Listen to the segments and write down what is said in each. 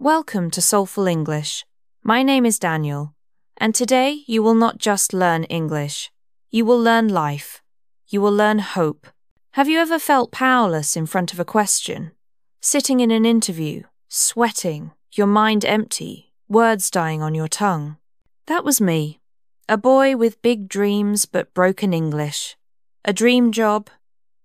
Welcome to Soulful English. My name is Daniel, and today you will not just learn English. You will learn life. You will learn hope. Have you ever felt powerless in front of a question? Sitting in an interview, sweating, your mind empty, words dying on your tongue. That was me, a boy with big dreams but broken English. A dream job,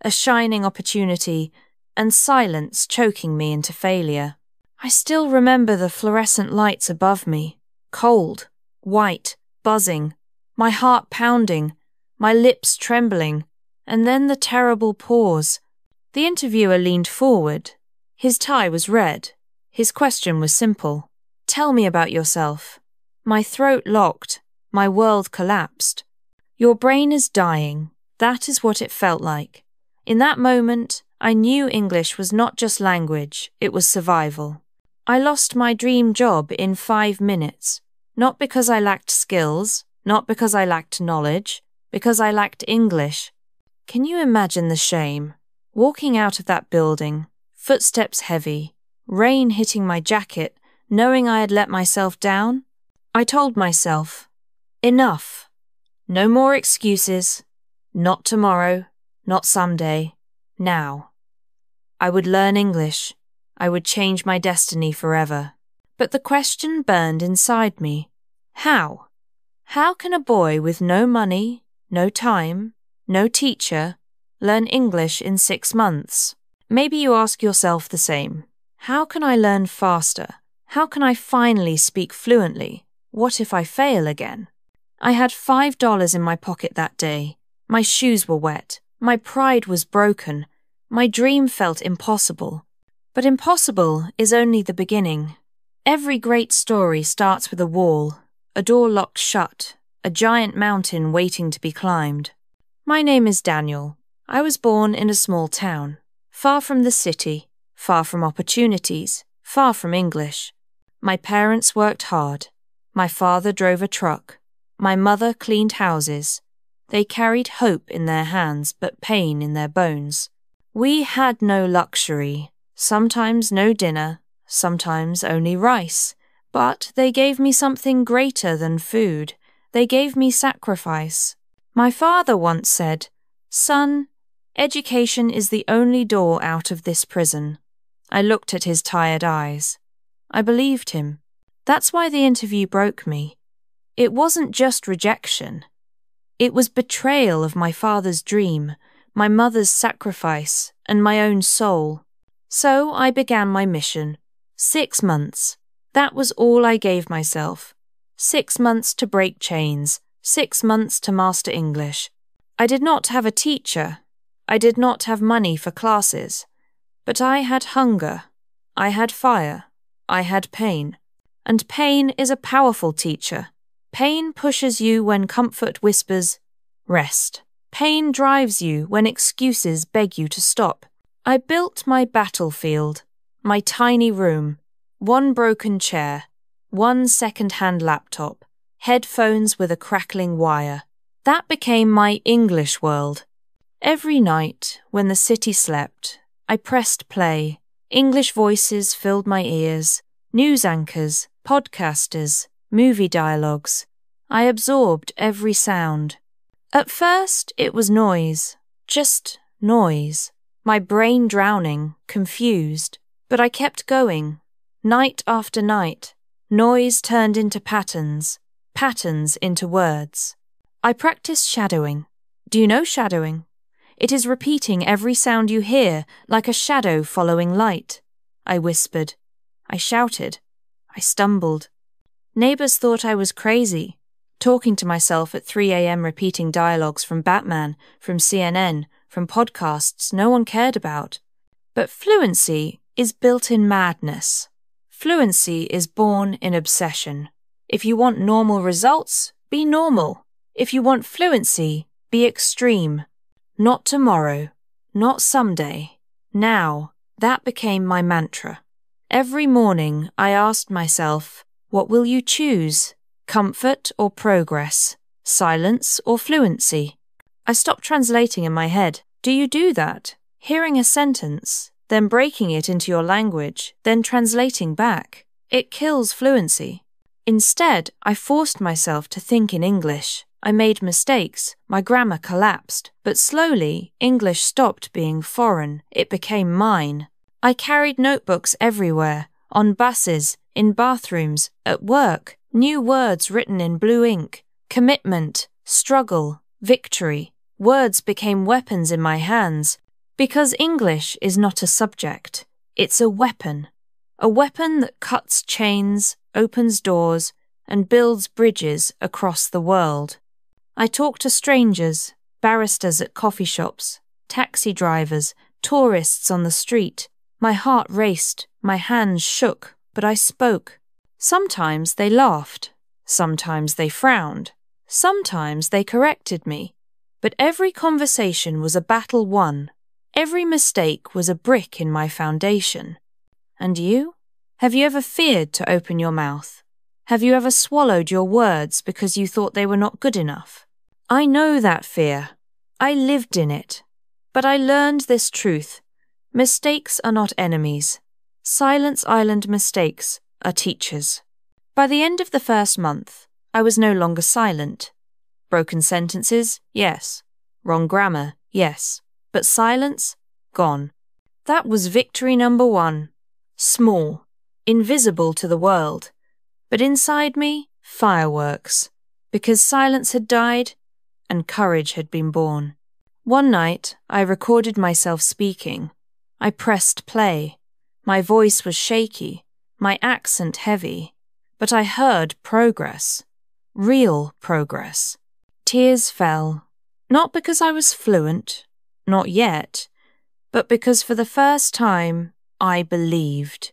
a shining opportunity, and silence choking me into failure. I still remember the fluorescent lights above me, cold, white, buzzing, my heart pounding, my lips trembling, and then the terrible pause. The interviewer leaned forward. His tie was red. His question was simple. Tell me about yourself. My throat locked. My world collapsed. Your brain is dying. That is what it felt like. In that moment, I knew English was not just language, it was survival. I lost my dream job in 5 minutes, not because I lacked skills, not because I lacked knowledge, because I lacked English. Can you imagine the shame? Walking out of that building, footsteps heavy, rain hitting my jacket, knowing I had let myself down? I told myself, enough. No more excuses. Not tomorrow, not someday, now. I would learn English. I would change my destiny forever. But the question burned inside me. How? How can a boy with no money, no time, no teacher, learn English in 6 months? Maybe you ask yourself the same. How can I learn faster? How can I finally speak fluently? What if I fail again? I had $5 in my pocket that day. My shoes were wet. My pride was broken. My dream felt impossible. But impossible is only the beginning. Every great story starts with a wall, a door locked shut, a giant mountain waiting to be climbed. My name is Daniel. I was born in a small town, far from the city, far from opportunities, far from English. My parents worked hard. My father drove a truck. My mother cleaned houses. They carried hope in their hands but pain in their bones. We had no luxury. Sometimes no dinner, sometimes only rice. But they gave me something greater than food. They gave me sacrifice. My father once said, "Son, education is the only door out of this prison." I looked at his tired eyes. I believed him. That's why the interview broke me. It wasn't just rejection. It was betrayal of my father's dream, my mother's sacrifice, and my own soul. So I began my mission. 6 months. That was all I gave myself. 6 months to break chains. 6 months to master English. I did not have a teacher. I did not have money for classes. But I had hunger. I had fire. I had pain. And pain is a powerful teacher. Pain pushes you when comfort whispers, rest. Pain drives you when excuses beg you to stop. I built my battlefield, my tiny room, 1 broken chair, 1 second-hand laptop, headphones with a crackling wire. That became my English world. Every night, when the city slept, I pressed play. English voices filled my ears, news anchors, podcasters, movie dialogues. I absorbed every sound. At first, it was noise, just noise. My brain drowning, confused, but I kept going. Night after night, noise turned into patterns, patterns into words. I practiced shadowing. Do you know shadowing? It is repeating every sound you hear, like a shadow following light. I whispered. I shouted. I stumbled. Neighbors thought I was crazy, talking to myself at 3 a.m. repeating dialogues from Batman, from CNN, from podcasts no one cared about. But fluency is built in madness. Fluency is born in obsession. If you want normal results, be normal. If you want fluency, be extreme. Not tomorrow, not someday, now. That became my mantra. Every morning I asked myself, what will you choose? Comfort or progress? Silence or fluency? I stopped translating in my head. Do you do that? Hearing a sentence, then breaking it into your language, then translating back. It kills fluency. Instead, I forced myself to think in English. I made mistakes, my grammar collapsed, but slowly, English stopped being foreign, it became mine. I carried notebooks everywhere, on buses, in bathrooms, at work, new words written in blue ink. Commitment, struggle, victory. Words became weapons in my hands, because English is not a subject, it's a weapon. A weapon that cuts chains, opens doors, and builds bridges across the world. I talked to strangers, barristers at coffee shops, taxi drivers, tourists on the street. My heart raced, my hands shook, but I spoke. Sometimes they laughed, sometimes they frowned, sometimes they corrected me. But every conversation was a battle won. Every mistake was a brick in my foundation. And you? Have you ever feared to open your mouth? Have you ever swallowed your words because you thought they were not good enough? I know that fear. I lived in it. But I learned this truth. Mistakes are not enemies. Silence Island mistakes are teachers. By the end of the first month, I was no longer silent. Broken sentences, yes. Wrong grammar, yes. But silence, gone. That was victory number 1. Small, invisible to the world. But inside me, fireworks. Because silence had died, and courage had been born. One night, I recorded myself speaking. I pressed play. My voice was shaky, my accent heavy. But I heard progress. Real progress. Tears fell. Not because I was fluent, not yet, but because for the first time, I believed.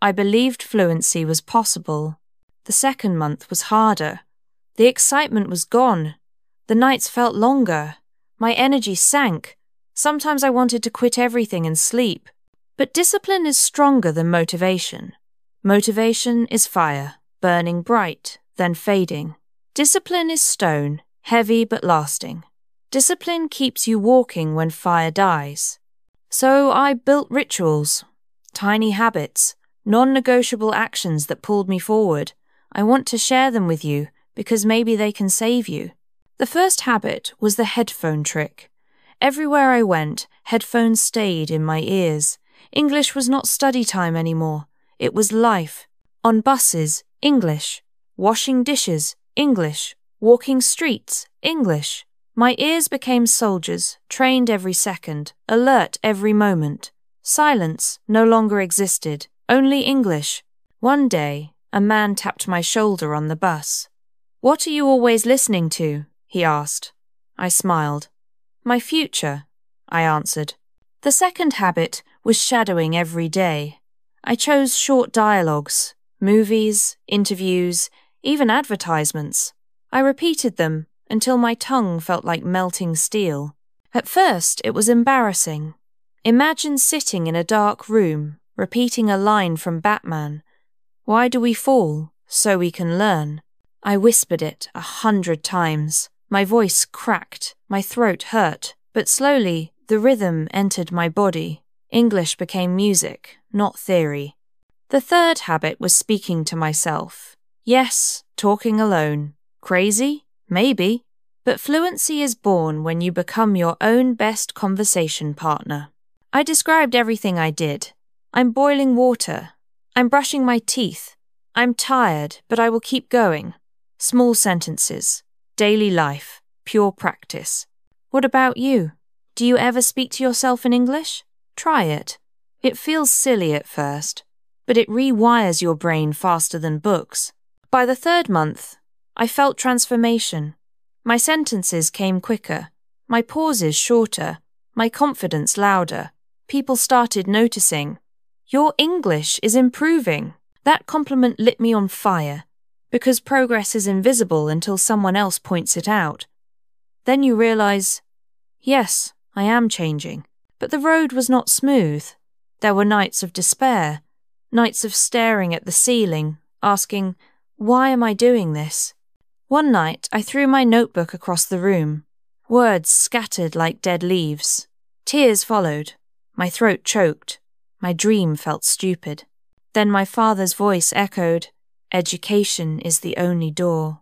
I believed fluency was possible. The second month was harder. The excitement was gone. The nights felt longer. My energy sank. Sometimes I wanted to quit everything and sleep. But discipline is stronger than motivation. Motivation is fire, burning bright, then fading. Discipline is stone, heavy but lasting. Discipline keeps you walking when fire dies. So I built rituals, tiny habits, non-negotiable actions that pulled me forward. I want to share them with you because maybe they can save you. The first habit was the headphone trick. Everywhere I went, headphones stayed in my ears. English was not study time anymore. It was life. On buses, English. Washing dishes, English. Walking streets, English. My ears became soldiers, trained every second, alert every moment. Silence no longer existed, only English. One day, a man tapped my shoulder on the bus. "What are you always listening to?" he asked. I smiled. "My future," I answered. The second habit was shadowing every day. I chose short dialogues, movies, interviews, even advertisements. I repeated them until my tongue felt like melting steel. At first, it was embarrassing. Imagine sitting in a dark room, repeating a line from Batman. "Why do we fall? So we can learn." I whispered it 100 times. My voice cracked, my throat hurt, but slowly the rhythm entered my body. English became music, not theory. The third habit was speaking to myself. Yes, talking alone. Crazy? Maybe. But fluency is born when you become your own best conversation partner. I described everything I did. I'm boiling water. I'm brushing my teeth. I'm tired, but I will keep going. Small sentences. Daily life. Pure practice. What about you? Do you ever speak to yourself in English? Try it. It feels silly at first, but it rewires your brain faster than books. By the third month, I felt transformation. My sentences came quicker, my pauses shorter, my confidence louder. People started noticing. "Your English is improving." That compliment lit me on fire, because progress is invisible until someone else points it out. Then you realize, yes, I am changing, but the road was not smooth. There were nights of despair, nights of staring at the ceiling, asking, why am I doing this? One night, I threw my notebook across the room. Words scattered like dead leaves. Tears followed. My throat choked. My dream felt stupid. Then my father's voice echoed, "Education is the only door."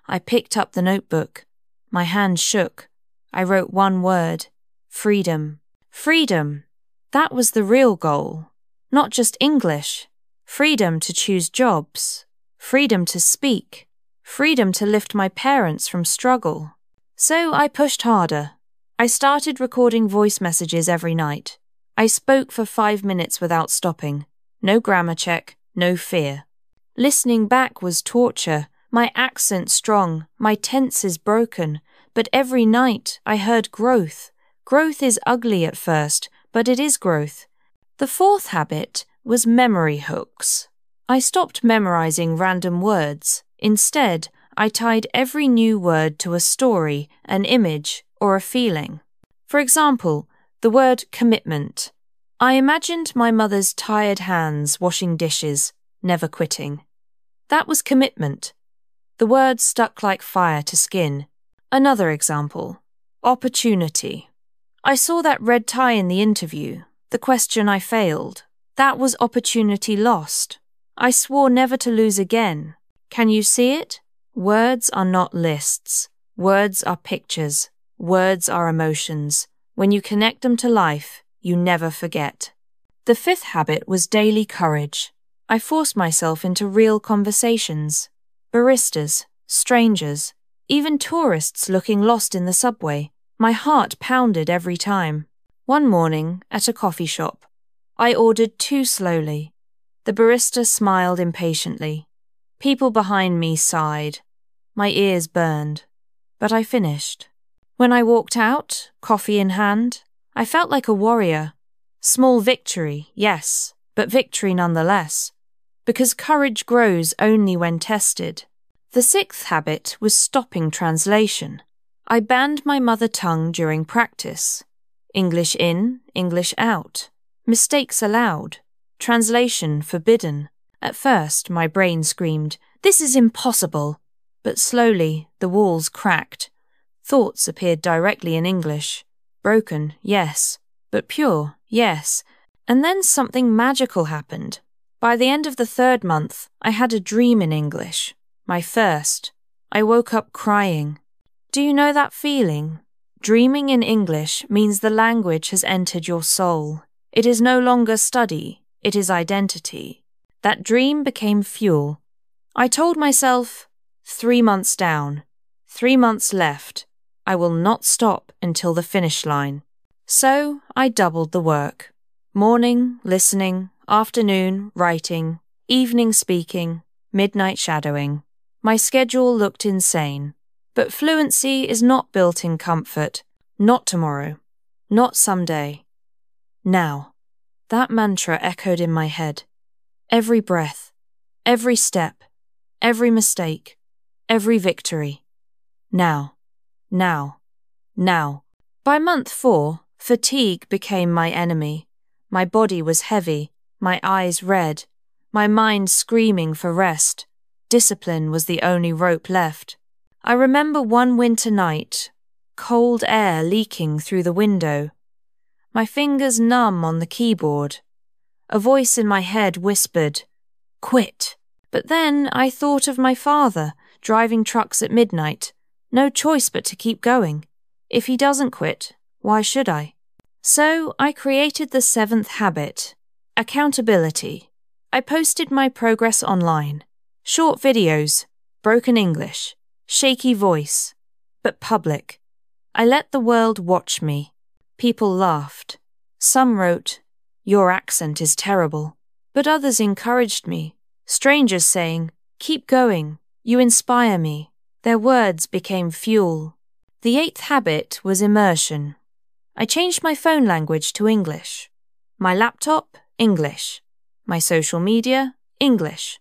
I picked up the notebook. My hand shook. I wrote one word: freedom. Freedom! That was the real goal. Not just English. Freedom to choose jobs. Freedom to speak. Freedom to lift my parents from struggle. So I pushed harder. I started recording voice messages every night. I spoke for 5 minutes without stopping. No grammar check, no fear. Listening back was torture. My accent strong, my tenses broken. But every night I heard growth. Growth is ugly at first, but it is growth. The fourth habit was memory hooks. I stopped memorizing random words. Instead, I tied every new word to a story, an image, or a feeling. For example, the word commitment. I imagined my mother's tired hands washing dishes, never quitting. That was commitment. The word stuck like fire to skin. Another example, opportunity. I saw that red tie in the interview, the question I failed. That was opportunity lost. I swore never to lose again. Can you see it? Words are not lists. Words are pictures. Words are emotions. When you connect them to life, you never forget. The fifth habit was daily courage. I forced myself into real conversations. Baristas, strangers, even tourists looking lost in the subway. My heart pounded every time. One morning, at a coffee shop, I ordered too slowly. The barista smiled impatiently. People behind me sighed. My ears burned. But I finished. When I walked out, coffee in hand, I felt like a warrior. Small victory, yes, but victory nonetheless. Because courage grows only when tested. The sixth habit was stopping translation. I banned my mother tongue during practice. English in, English out. Mistakes allowed. Translation forbidden. At first, my brain screamed, "This is impossible!" But slowly, the walls cracked. Thoughts appeared directly in English. Broken, yes. But pure, yes. And then something magical happened. By the end of the 3rd month, I had a dream in English. My first. I woke up crying. Do you know that feeling? Dreaming in English means the language has entered your soul. It is no longer study, it is identity. That dream became fuel. I told myself, 3 months down, 3 months left. I will not stop until the finish line. So I doubled the work. Morning, listening, afternoon, writing, evening speaking, midnight shadowing. My schedule looked insane. But fluency is not built in comfort. Not tomorrow. Not someday. Now. That mantra echoed in my head. Every breath. Every step. Every mistake. Every victory. Now. Now. Now. By month 4, fatigue became my enemy. My body was heavy, my eyes red, my mind screaming for rest. Discipline was the only rope left. I remember one winter night, cold air leaking through the window, my fingers numb on the keyboard. A voice in my head whispered, "Quit." But then I thought of my father driving trucks at midnight. No choice but to keep going. If he doesn't quit, why should I? So I created the 7th habit, accountability. I posted my progress online. Short videos, broken English, shaky voice, but public. I let the world watch me. People laughed. Some wrote, "Your accent is terrible." But others encouraged me. Strangers saying, "Keep going, you inspire me." Their words became fuel. The 8th habit was immersion. I changed my phone language to English. My laptop, English. My social media, English.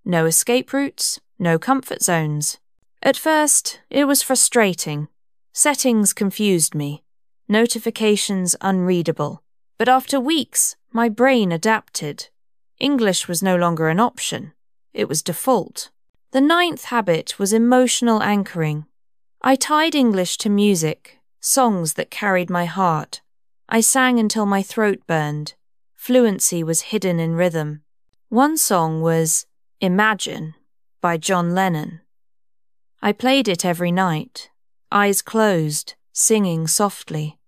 No escape routes, no comfort zones. At first, it was frustrating. Settings confused me. Notifications unreadable. But after weeks, my brain adapted. English was no longer an option. It was default. The 9th habit was emotional anchoring. I tied English to music, songs that carried my heart. I sang until my throat burned. Fluency was hidden in rhythm. One song was Imagine by John Lennon. I played it every night, eyes closed, singing softly.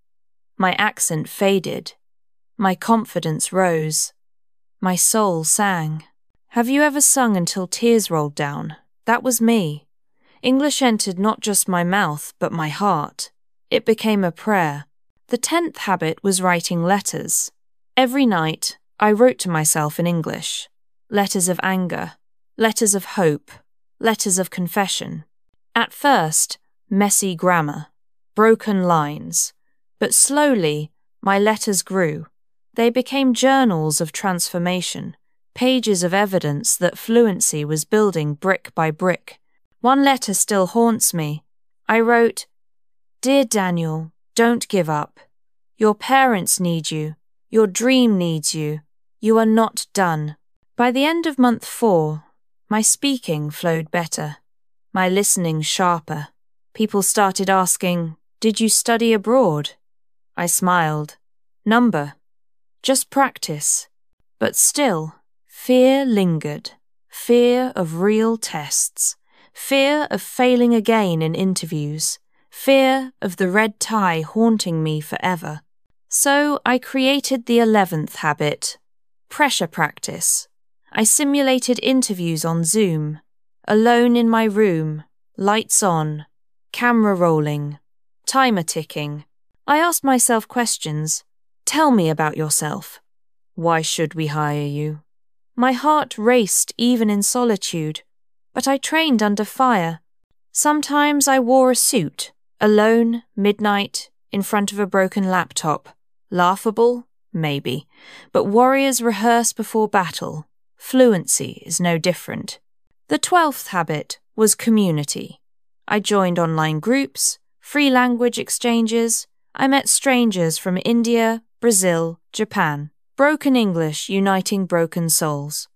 My accent faded. My confidence rose. My soul sang. Have you ever sung until tears rolled down? That was me. English entered not just my mouth, but my heart. It became a prayer. The 10th habit was writing letters. Every night, I wrote to myself in English. Letters of anger, letters of hope, letters of confession. At first, messy grammar, broken lines. But slowly, my letters grew. They became journals of transformation, pages of evidence that fluency was building brick by brick. One letter still haunts me. I wrote, "Dear Daniel, don't give up. Your parents need you. Your dream needs you. You are not done." By the end of month 4, my speaking flowed better, my listening sharper. People started asking, "Did you study abroad?" I smiled. Number. Just practice. But still, fear lingered. Fear of real tests. Fear of failing again in interviews. Fear of the red tie haunting me forever. So I created the 11th habit. Pressure practice. I simulated interviews on Zoom. Alone in my room. Lights on. Camera rolling. Timer ticking. I asked myself questions. Tell me about yourself. Why should we hire you? My heart raced even in solitude, but I trained under fire. Sometimes I wore a suit, alone, midnight, in front of a broken laptop. Laughable? Maybe. But warriors rehearse before battle. Fluency is no different. The 12th habit was community. I joined online groups, free language exchanges. I met strangers from India, Brazil, Japan. Broken English uniting broken souls.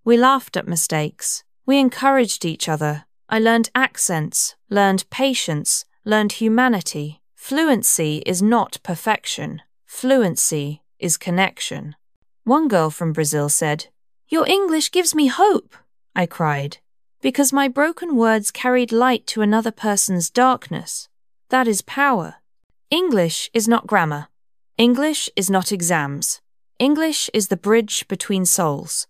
We laughed at mistakes. We encouraged each other. I learned accents, learned patience, learned humanity. Fluency is not perfection. Fluency is connection. One girl from Brazil said, "Your English gives me hope," I cried, because my broken words carried light to another person's darkness. That is power. English is not grammar. English is not exams. English is the bridge between souls.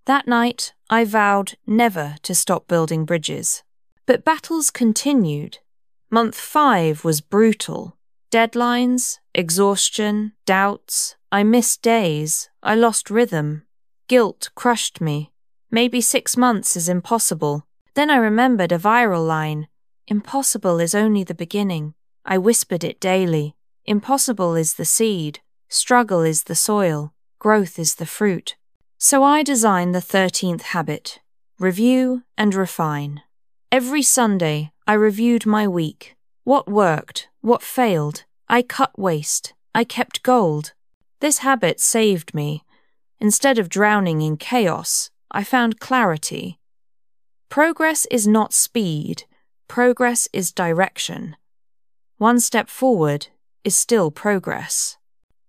That night, I vowed never to stop building bridges. But battles continued. Month 5 was brutal. Deadlines, exhaustion, doubts. I missed days. I lost rhythm. Guilt crushed me. Maybe 6 months is impossible. Then I remembered a viral line. Impossible is only the beginning. I whispered it daily. Impossible is the seed. Struggle is the soil. Growth is the fruit. So I designed the 13th habit. Review and refine. Every Sunday, I reviewed my week. What worked? What failed? I cut waste. I kept gold. This habit saved me. Instead of drowning in chaos, I found clarity. Progress is not speed. Progress is direction. One step forward is still progress.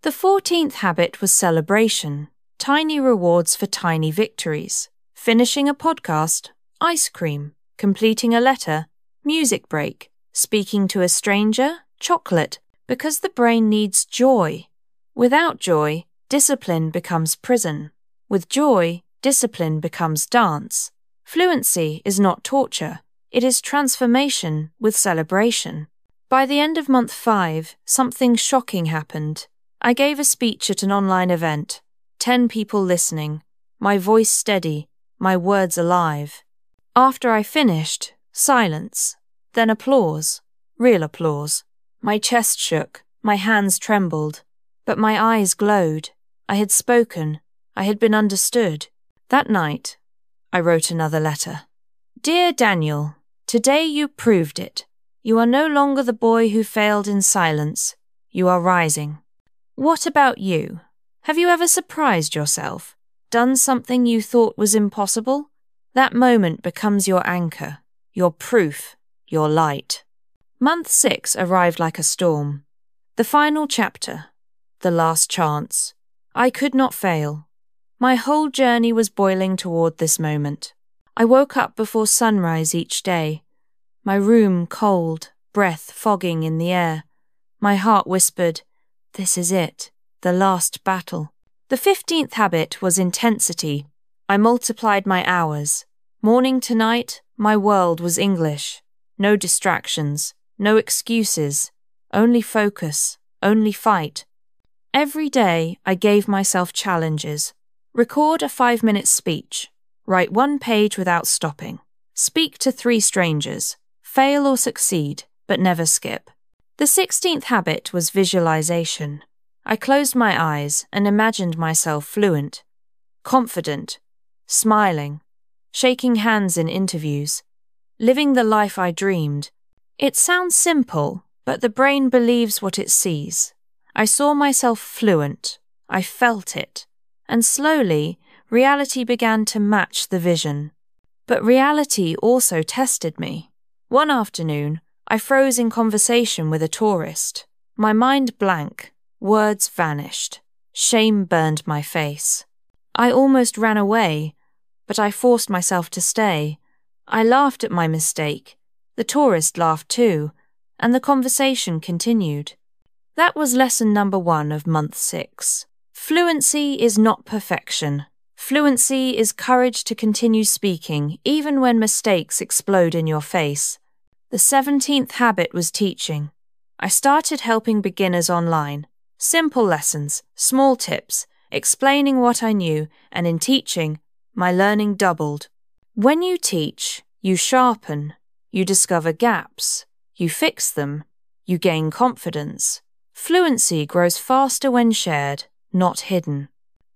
The 14th habit was celebration. Tiny rewards for tiny victories. Finishing a podcast, ice cream. Completing a letter, music break. Speaking to a stranger, chocolate, because the brain needs joy. Without joy, discipline becomes prison. With joy, discipline becomes dance. Fluency is not torture. It is transformation with celebration. By the end of month 5, something shocking happened. I gave a speech at an online event. 10 people listening. My voice steady. My words alive. After I finished, silence. Then applause. Real applause. My chest shook. My hands trembled. But my eyes glowed. I had spoken. I had been understood. That night, I wrote another letter. Dear Daniel, today you proved it. You are no longer the boy who failed in silence. You are rising. What about you? Have you ever surprised yourself? Done something you thought was impossible? That moment becomes your anchor, your proof, your light. Month 6 arrived like a storm. The final chapter. The last chance. I could not fail. My whole journey was boiling toward this moment. I woke up before sunrise each day. My room cold, breath fogging in the air. My heart whispered, "This is it, the last battle." The 15th habit was intensity. I multiplied my hours. Morning to night, my world was English. No distractions, no excuses, only focus, only fight. Every day, I gave myself challenges. Record a 5-minute speech. Write 1 page without stopping. Speak to 3 strangers. Fail or succeed, but never skip. The 16th habit was visualization. I closed my eyes and imagined myself fluent, confident, smiling, shaking hands in interviews, living the life I dreamed. It sounds simple, but the brain believes what it sees. I saw myself fluent. I felt it. And slowly, reality began to match the vision. But reality also tested me. One afternoon, I froze in conversation with a tourist. My mind blank, words vanished. Shame burned my face. I almost ran away, but I forced myself to stay. I laughed at my mistake. The tourist laughed too, and the conversation continued. That was lesson number 1 of month 6. Fluency is not perfection. Fluency is courage to continue speaking even when mistakes explode in your face. The 17th habit was teaching. I started helping beginners online. Simple lessons, small tips, explaining what I knew, and in teaching, my learning doubled. When you teach, you sharpen, you discover gaps, you fix them, you gain confidence. Fluency grows faster when shared, not hidden.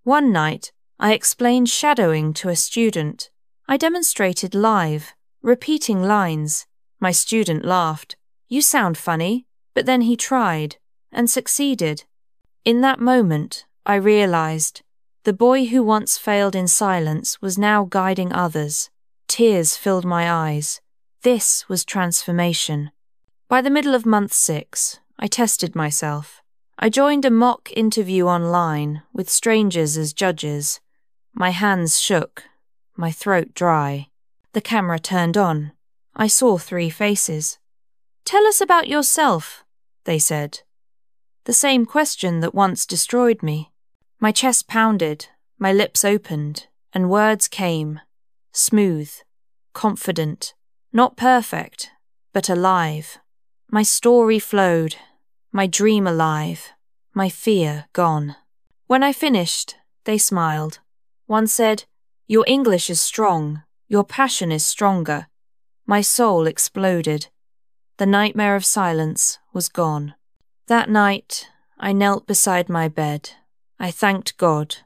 One night, I explained shadowing to a student. I demonstrated live, repeating lines. My student laughed. "You sound funny," but then he tried and succeeded. In that moment, I realized the boy who once failed in silence was now guiding others. Tears filled my eyes. This was transformation. By the middle of month 6, I tested myself. I joined a mock interview online with strangers as judges. My hands shook, my throat dry. The camera turned on. I saw 3 faces. "Tell us about yourself," they said. The same question that once destroyed me. My chest pounded, my lips opened, and words came. Smooth, confident, not perfect, but alive. My story flowed, my dream alive, my fear gone. When I finished, they smiled. One said, "Your English is strong, your passion is stronger." My soul exploded. The nightmare of silence was gone. That night, I knelt beside my bed. I thanked God.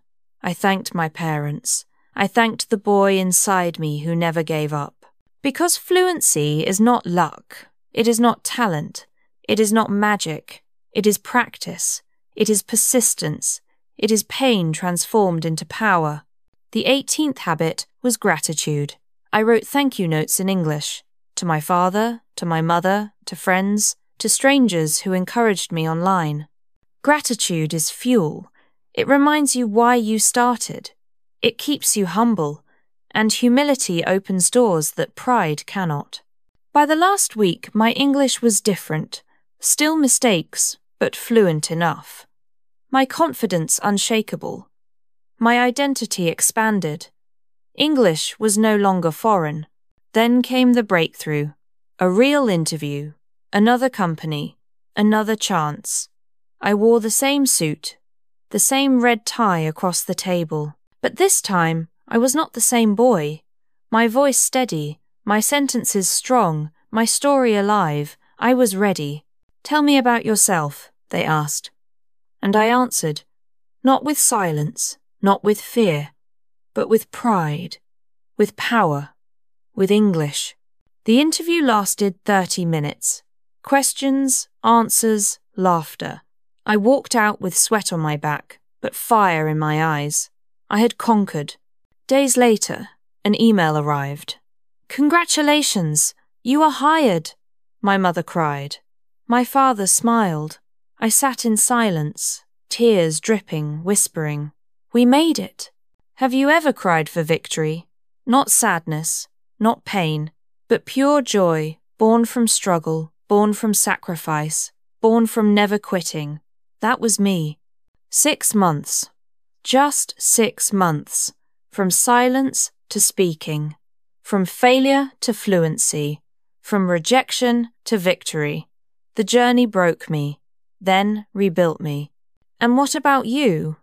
I thanked my parents. I thanked the boy inside me who never gave up. Because fluency is not luck. It is not talent. It is not magic. It is practice. It is persistence. It is pain transformed into power. The 18th habit was gratitude. I wrote thank you notes in English. To my father, to my mother, to friends, to strangers who encouraged me online. Gratitude is fuel. It reminds you why you started. It keeps you humble. And humility opens doors that pride cannot. By the last week, my English was different. Still mistakes, but fluent enough. My confidence unshakable. My identity expanded. English was no longer foreign. Then came the breakthrough. A real interview. Another company. Another chance. I wore the same suit. The same red tie across the table. But this time, I was not the same boy. My voice steady. My sentences strong. My story alive. I was ready. "Tell me about yourself," they asked. And I answered, not with silence, not with fear, but with pride, with power, with English. The interview lasted 30 minutes. Questions, answers, laughter. I walked out with sweat on my back, but fire in my eyes. I had conquered. Days later, an email arrived. "Congratulations! You are hired!" My mother cried. My father smiled. I sat in silence, tears dripping, whispering, "We made it." Have you ever cried for victory? Not sadness, not pain, but pure joy, born from struggle, born from sacrifice, born from never quitting. That was me. 6 months. Just 6 months. From silence to speaking. From failure to fluency. From rejection to victory. The journey broke me, then rebuilt me. And what about you?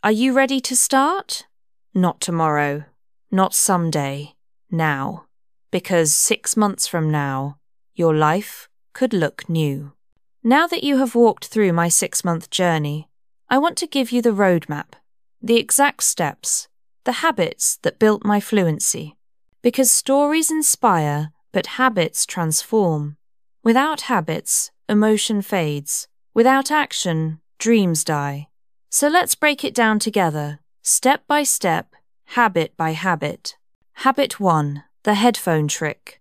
Are you ready to start? Not tomorrow, not someday, now. Because 6 months from now, your life could look new. Now that you have walked through my 6-month journey, I want to give you the roadmap, the exact steps, the habits that built my fluency. Because stories inspire, but habits transform. Without habits, emotion fades. Without action, dreams die. So let's break it down together, step by step, habit by habit. Habit 1, the headphone trick.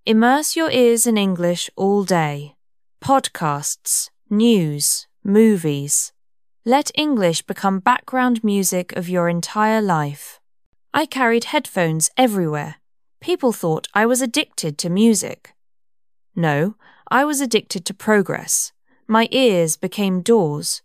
Immerse your ears in English all day. Podcasts, news, movies. Let English become background music of your entire life. I carried headphones everywhere. People thought I was addicted to music. No, I was addicted to progress. My ears became doors.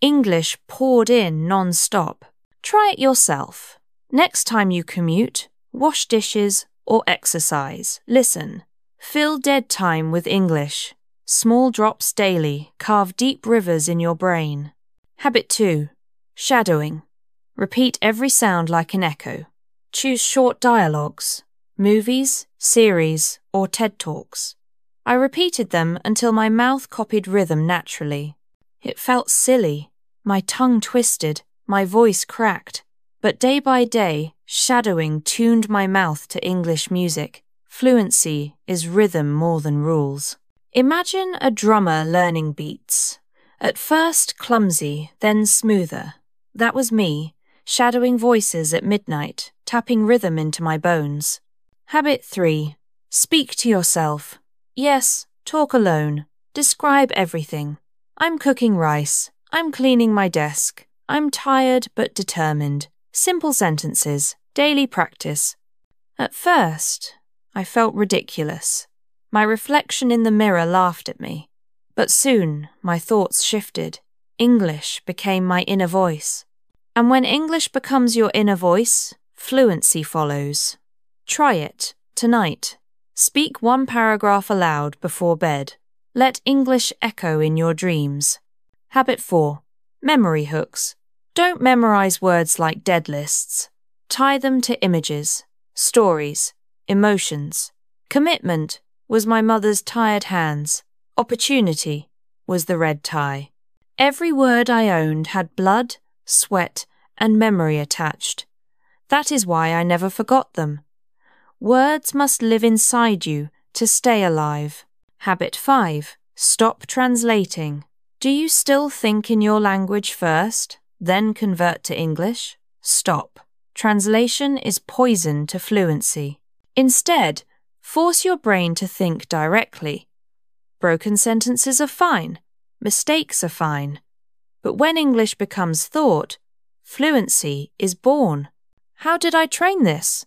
English poured in non-stop. Try it yourself. Next time you commute, wash dishes, or exercise, listen. Fill dead time with English. Small drops daily carve deep rivers in your brain. Habit 2. Shadowing. Repeat every sound like an echo. Choose short dialogues, movies, series, or TED Talks. I repeated them until my mouth copied rhythm naturally. It felt silly. My tongue twisted, my voice cracked. But day by day, shadowing tuned my mouth to English music. Fluency is rhythm more than rules. Imagine a drummer learning beats. At first clumsy, then smoother. That was me, shadowing voices at midnight, tapping rhythm into my bones. Habit 3. Speak to yourself. Yes, talk alone. Describe everything. I'm cooking rice. I'm cleaning my desk. I'm tired but determined. Simple sentences. Daily practice. At first, I felt ridiculous. My reflection in the mirror laughed at me. But soon, my thoughts shifted. English became my inner voice. And when English becomes your inner voice, fluency follows. Try it, tonight. Speak 1 paragraph aloud before bed. Let English echo in your dreams. Habit 4. Memory hooks. Don't memorize words like dead lists. Tie them to images, stories, emotions. Commitment was my mother's tired hands. Opportunity was the red tie. Every word I owned had blood, sweat, and memory attached. That is why I never forgot them. Words must live inside you to stay alive. Habit 5. Stop translating. Do you still think in your language first, then convert to English? Stop. Translation is poison to fluency. Instead, force your brain to think directly. Broken sentences are fine. Mistakes are fine. But when English becomes thought, fluency is born. How did I train this?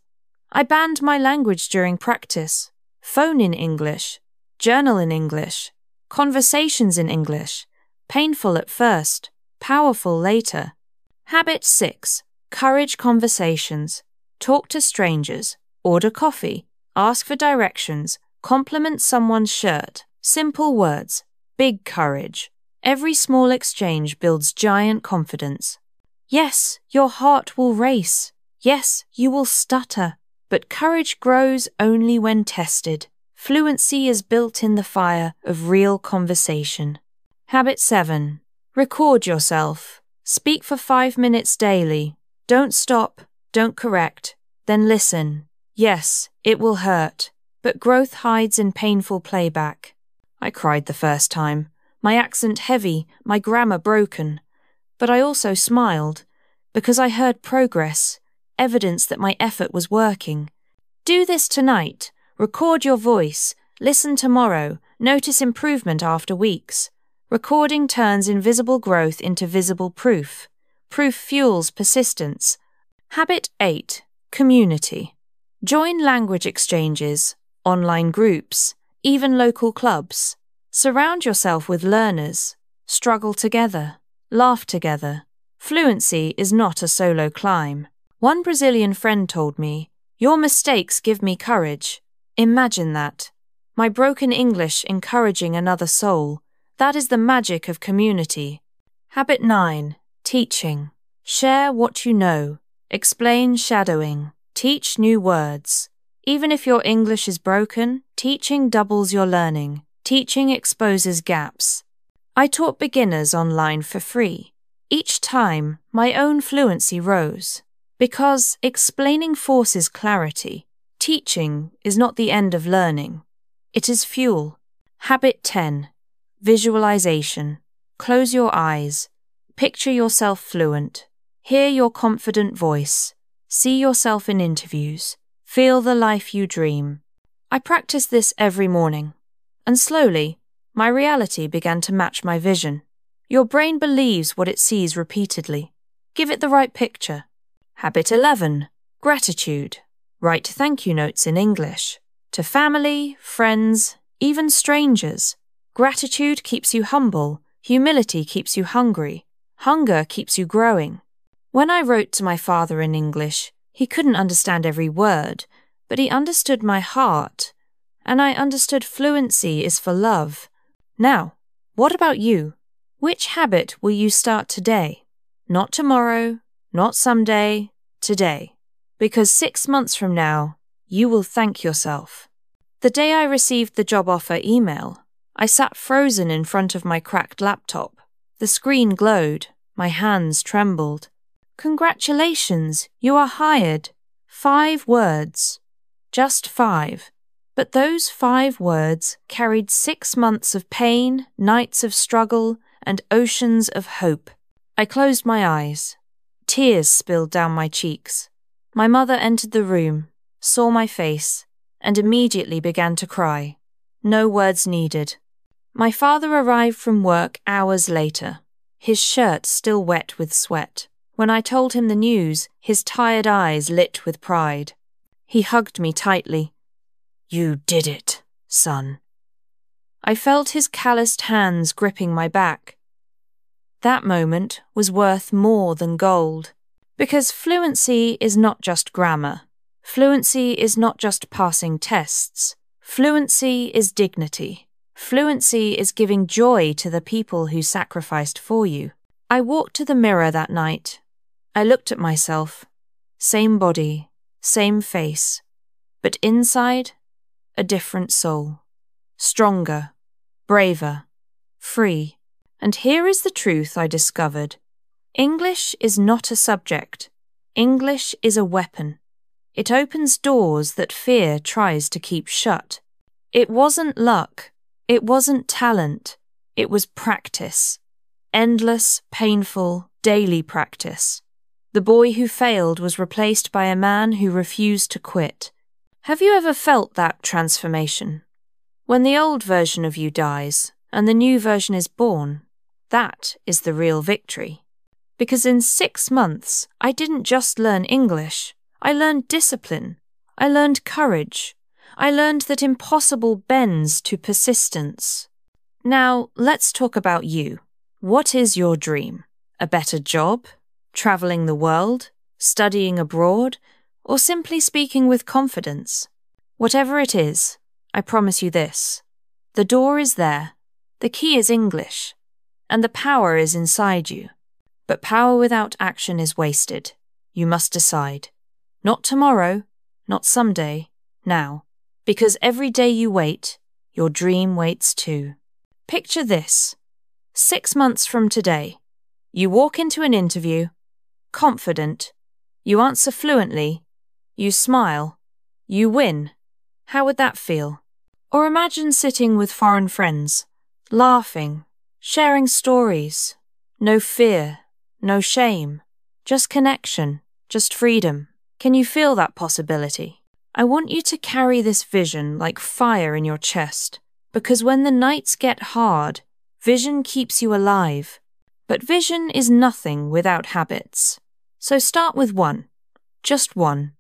I banned my language during practice. Phone in English. Journal in English. Conversations in English. Painful at first, powerful later. Habit 6. Courage conversations. Talk to strangers. Order coffee. Ask for directions. Compliment someone's shirt. Simple words. Big courage. Every small exchange builds giant confidence. Yes, your heart will race. Yes, you will stutter. But courage grows only when tested. Fluency is built in the fire of real conversation. Habit 7. Record yourself. Speak for 5 minutes daily. Don't stop, don't correct, then listen. Yes, it will hurt, but growth hides in painful playback. I cried the first time, my accent heavy, my grammar broken. But I also smiled, because I heard progress, evidence that my effort was working. Do this tonight. Record your voice. Listen tomorrow. Notice improvement after weeks. Recording turns invisible growth into visible proof. Proof fuels persistence. Habit 8. Community. Join language exchanges, online groups, even local clubs. Surround yourself with learners. Struggle together. Laugh together. Fluency is not a solo climb. One Brazilian friend told me, "Your mistakes give me courage." Imagine that. My broken English encouraging another soul. That is the magic of community. Habit 9. Teaching. Share what you know. Explain shadowing. Teach new words. Even if your English is broken, teaching doubles your learning. Teaching exposes gaps. I taught beginners online for free. Each time, my own fluency rose. Because explaining forces clarity. Teaching is not the end of learning. It is fuel. Habit 10. Visualization. Close your eyes. Picture yourself fluent. Hear your confident voice. See yourself in interviews. Feel the life you dream. I practiced this every morning. And slowly, my reality began to match my vision. Your brain believes what it sees repeatedly. Give it the right picture. Habit 11. Gratitude. Write thank you notes in English. To family, friends, even strangers. Gratitude keeps you humble. Humility keeps you hungry. Hunger keeps you growing. When I wrote to my father in English, he couldn't understand every word, but he understood my heart. And I understood fluency is for love. Now, what about you? Which habit will you start today? Not tomorrow, not someday, today. Because 6 months from now, you will thank yourself. The day I received the job offer email, I sat frozen in front of my cracked laptop. The screen glowed, my hands trembled. Congratulations, you are hired. 5 words. Just 5. But those 5 words carried 6 months of pain, nights of struggle, and oceans of hope. I closed my eyes. Tears spilled down my cheeks. My mother entered the room, saw my face, and immediately began to cry. No words needed. My father arrived from work hours later, his shirt still wet with sweat. When I told him the news, his tired eyes lit with pride. He hugged me tightly. "You did it, son." I felt his calloused hands gripping my back. That moment was worth more than gold. Because fluency is not just grammar. Fluency is not just passing tests. Fluency is dignity. Fluency is giving joy to the people who sacrificed for you. I walked to the mirror that night. I looked at myself. Same body, same face. But inside, a different soul. Stronger, braver, free. And here is the truth I discovered. English is not a subject. English is a weapon. It opens doors that fear tries to keep shut. It wasn't luck. It wasn't talent. It was practice. Endless, painful, daily practice. The boy who failed was replaced by a man who refused to quit. Have you ever felt that transformation? When the old version of you dies and the new version is born, that is the real victory. Because in 6 months, I didn't just learn English. I learned discipline. I learned courage. I learned that impossible bends to persistence. Now, let's talk about you. What is your dream? A better job? Traveling the world? Studying abroad? Or simply speaking with confidence? Whatever it is, I promise you this. The door is there. The key is English. And the power is inside you. But power without action is wasted. You must decide. Not tomorrow, not someday, now. Because every day you wait, your dream waits too. Picture this. 6 months from today, you walk into an interview, confident, you answer fluently, you smile, you win. How would that feel? Or imagine sitting with foreign friends, laughing, sharing stories, no fear, no shame, just connection, just freedom. Can you feel that possibility? I want you to carry this vision like fire in your chest, because when the nights get hard, vision keeps you alive. But vision is nothing without habits. So start with 1. Just one.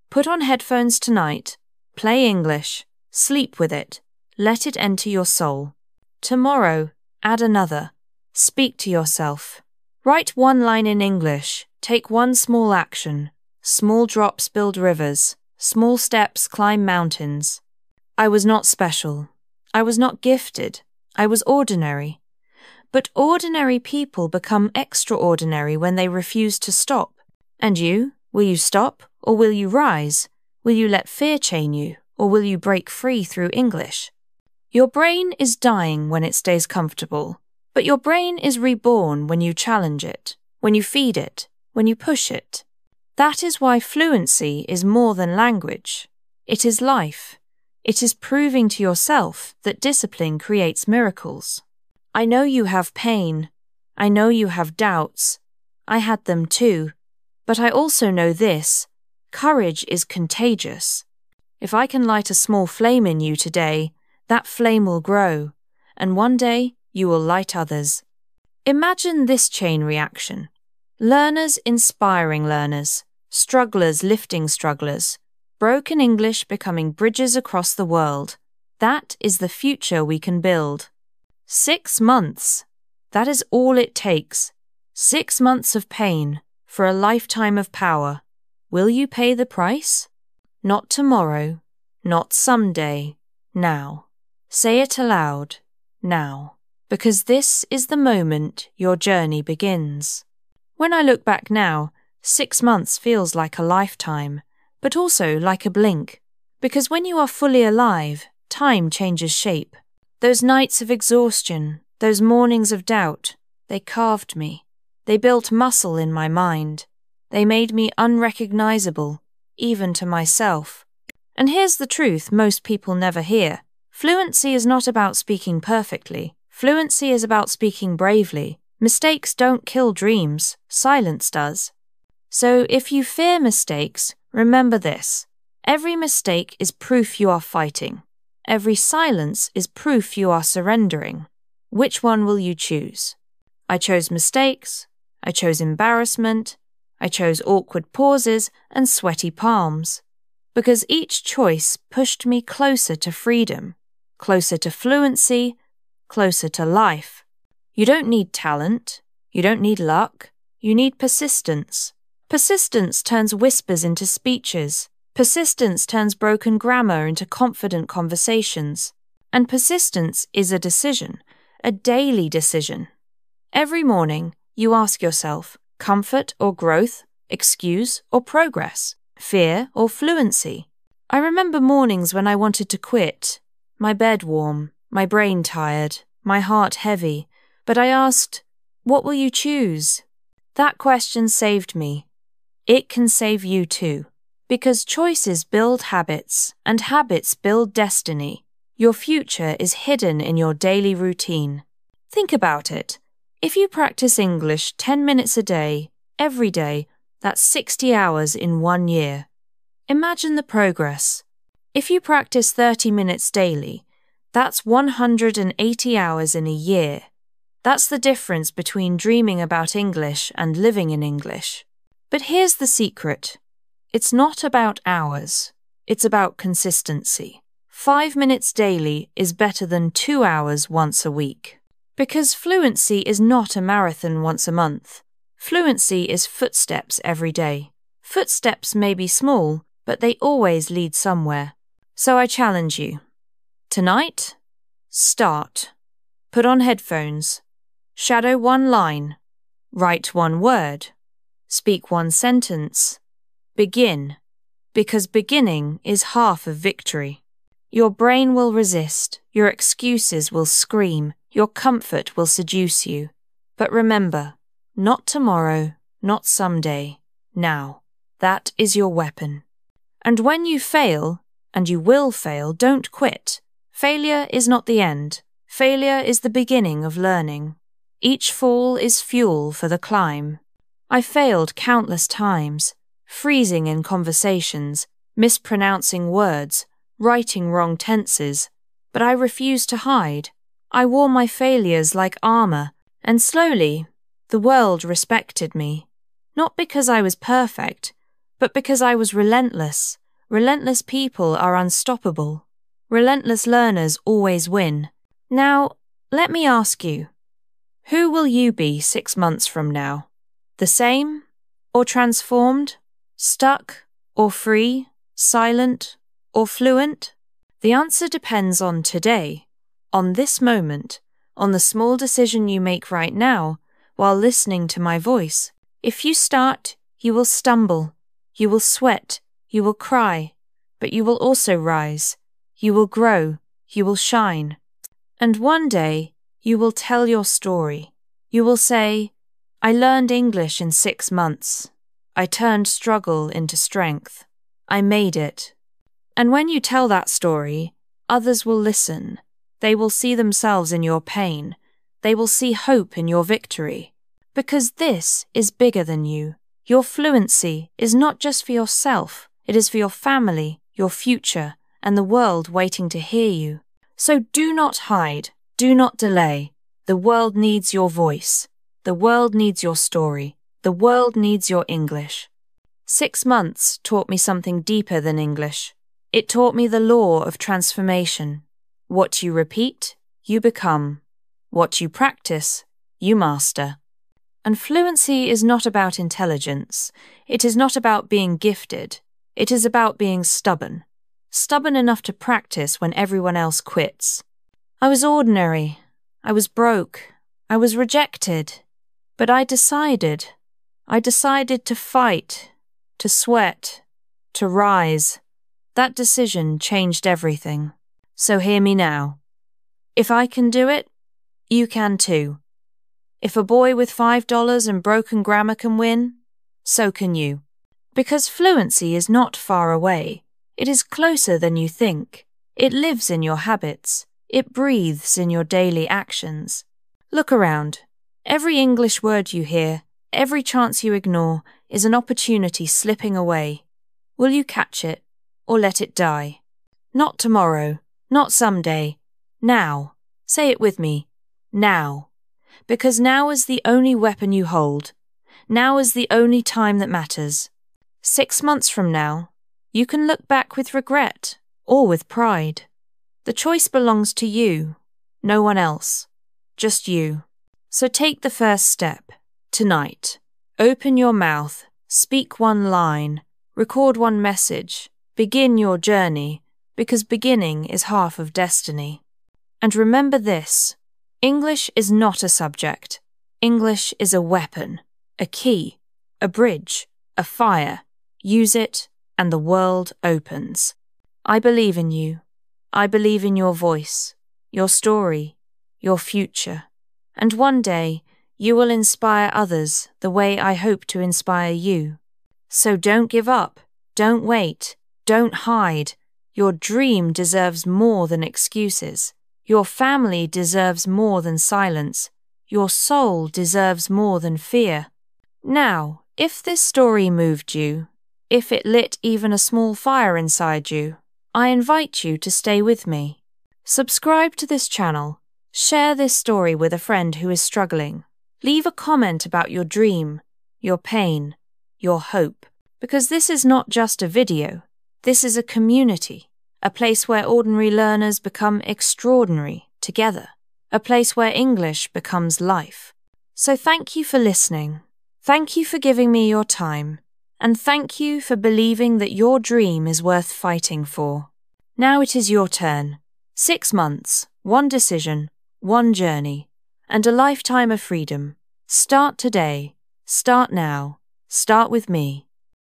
Put on headphones tonight. Play English. Sleep with it. Let it enter your soul. Tomorrow, add another. Speak to yourself. Write one line in English. Take one small action. Small drops build rivers. Small steps climb mountains. I was not special. I was not gifted. I was ordinary. But ordinary people become extraordinary when they refuse to stop. And you? Will you stop, or will you rise? Will you let fear chain you, or will you break free through English? Your brain is dying when it stays comfortable, but your brain is reborn when you challenge it, when you feed it, when you push it. That is why fluency is more than language. It is life. It is proving to yourself that discipline creates miracles. I know you have pain. I know you have doubts. I had them too. But I also know this: courage is contagious. If I can light a small flame in you today, that flame will grow, and one day you will light others. Imagine this chain reaction. Learners inspiring learners, strugglers lifting strugglers, broken English becoming bridges across the world. That is the future we can build. 6 months. That is all it takes. 6 months of pain for a lifetime of power. Will you pay the price? Not tomorrow, not someday, now. Say it aloud, now, because this is the moment your journey begins. When I look back now, 6 months feels like a lifetime, but also like a blink, because when you are fully alive, time changes shape. Those nights of exhaustion, those mornings of doubt, they carved me. They built muscle in my mind. They made me unrecognizable, even to myself. And here's the truth most people never hear. Fluency is not about speaking perfectly. Fluency is about speaking bravely. Mistakes don't kill dreams. Silence does. So if you fear mistakes, remember this. Every mistake is proof you are fighting. Every silence is proof you are surrendering. Which one will you choose? I chose mistakes. I chose embarrassment. I chose awkward pauses and sweaty palms. Because each choice pushed me closer to freedom, closer to fluency, closer to life. You don't need talent. You don't need luck. You need persistence. Persistence turns whispers into speeches. Persistence turns broken grammar into confident conversations. And persistence is a decision, a daily decision. Every morning, you ask yourself, comfort or growth, excuse or progress, fear or fluency. I remember mornings when I wanted to quit, my bed warm, my brain tired, my heart heavy, but I asked, what will you choose? That question saved me. It can save you too, because choices build habits, and habits build destiny. Your future is hidden in your daily routine. Think about it. If you practice English 10 minutes a day, every day, that's 60 hours in 1 year. Imagine the progress. If you practice 30 minutes daily, that's 180 hours in a year. That's the difference between dreaming about English and living in English. But here's the secret. It's not about hours. It's about consistency. 5 minutes daily is better than 2 hours once a week. Because fluency is not a marathon once a month. Fluency is footsteps every day. Footsteps may be small, but they always lead somewhere. So I challenge you. Tonight, start. Put on headphones. Shadow one line. Write one word. Speak one sentence. Begin. Because beginning is half of victory. Your brain will resist. Your excuses will scream. Your comfort will seduce you. But remember, not tomorrow, not someday, now. That is your weapon. And when you fail, and you will fail, don't quit. Failure is not the end. Failure is the beginning of learning. Each fall is fuel for the climb. I failed countless times, freezing in conversations, mispronouncing words, writing wrong tenses, but I refused to hide. I wore my failures like armor, and slowly, the world respected me. Not because I was perfect, but because I was relentless. Relentless people are unstoppable. Relentless learners always win. Now, let me ask you, who will you be 6 months from now? The same? Or transformed? Stuck? Or free? Silent? Or fluent? The answer depends on today, on this moment, on the small decision you make right now while listening to my voice. If you start, you will stumble, you will sweat, you will cry, but you will also rise. You will grow, you will shine. And one day, you will tell your story. You will say, I learned English in 6 months. I turned struggle into strength. I made it. And when you tell that story, others will listen. They will see themselves in your pain. They will see hope in your victory. Because this is bigger than you. Your fluency is not just for yourself. It is for your family, your future, and the world waiting to hear you. So do not hide. Do not delay. The world needs your voice. The world needs your story. The world needs your English. 6 months taught me something deeper than English. It taught me the law of transformation. What you repeat, you become. What you practice, you master. And fluency is not about intelligence. It is not about being gifted. It is about being stubborn. Stubborn enough to practice when everyone else quits. I was ordinary. I was broke. I was rejected. But I decided to fight, to sweat, to rise. That decision changed everything. So hear me now. If I can do it, you can too. If a boy with $5 and broken grammar can win, so can you. Because fluency is not far away. It is closer than you think. It lives in your habits. It breathes in your daily actions. Look around. Every English word you hear, every chance you ignore, is an opportunity slipping away. Will you catch it, or let it die? Not tomorrow, not someday. Now. Say it with me. Now. Because now is the only weapon you hold. Now is the only time that matters. 6 months from now, you can look back with regret or with pride. The choice belongs to you, no one else, just you. So take the first step, tonight. Open your mouth, speak one line, record one message, begin your journey, because beginning is half of destiny. And remember this, English is not a subject. English is a weapon, a key, a bridge, a fire. Use it, and the world opens. I believe in you. I believe in your voice, your story, your future. And one day, you will inspire others the way I hope to inspire you. So don't give up, don't wait, don't hide. Your dream deserves more than excuses. Your family deserves more than silence. Your soul deserves more than fear. Now, if this story moved you, if it lit even a small fire inside you, I invite you to stay with me. Subscribe to this channel. Share this story with a friend who is struggling. Leave a comment about your dream, your pain, your hope. Because this is not just a video. This is a community. A place where ordinary learners become extraordinary together. A place where English becomes life. So thank you for listening. Thank you for giving me your time. And thank you for believing that your dream is worth fighting for. Now it is your turn. 6 months, one decision, one journey, and a lifetime of freedom. Start today. Start now. Start with me.